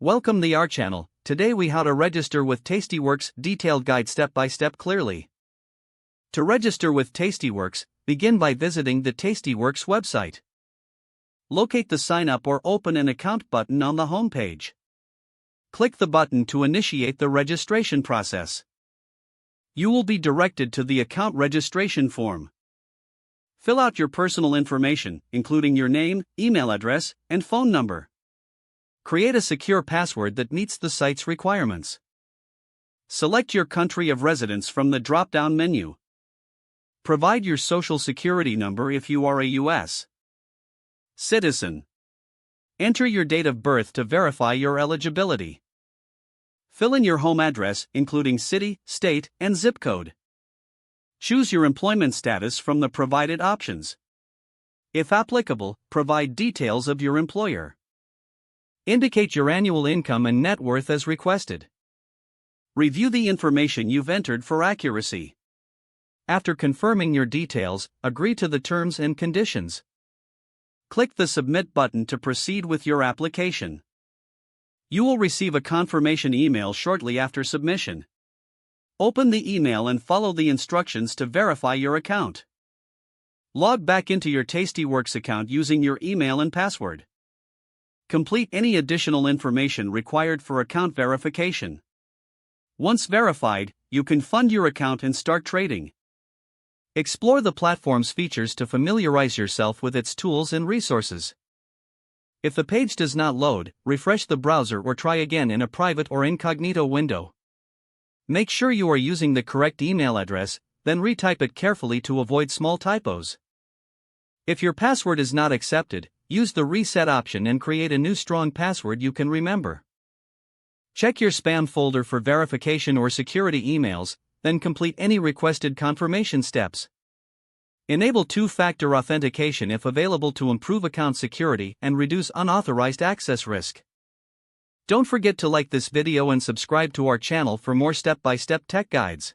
Welcome to our channel. Today we how to register with Tastyworks detailed guide step by step clearly. To register with Tastyworks, begin by visiting the Tastyworks website. Locate the sign up or open an account button on the home page. Click the button to initiate the registration process. You will be directed to the account registration form. Fill out your personal information, including your name, email address, and phone number. Create a secure password that meets the site's requirements. Select your country of residence from the drop-down menu. Provide your social security number if you are a U.S. citizen. Enter your date of birth to verify your eligibility. Fill in your home address, including city, state, and zip code. Choose your employment status from the provided options. If applicable, provide details of your employer. Indicate your annual income and net worth as requested. Review the information you've entered for accuracy. After confirming your details, agree to the terms and conditions. Click the Submit button to proceed with your application. You will receive a confirmation email shortly after submission. Open the email and follow the instructions to verify your account. Log back into your Tastyworks account using your email and password. Complete any additional information required for account verification. Once verified, you can fund your account and start trading. Explore the platform's features to familiarize yourself with its tools and resources. If the page does not load, refresh the browser or try again in a private or incognito window. Make sure you are using the correct email address, then retype it carefully to avoid small typos. If your password is not accepted, use the reset option and create a new strong password you can remember. Check your spam folder for verification or security emails, then complete any requested confirmation steps. Enable two-factor authentication if available to improve account security and reduce unauthorized access risk. Don't forget to like this video and subscribe to our channel for more step-by-step tech guides.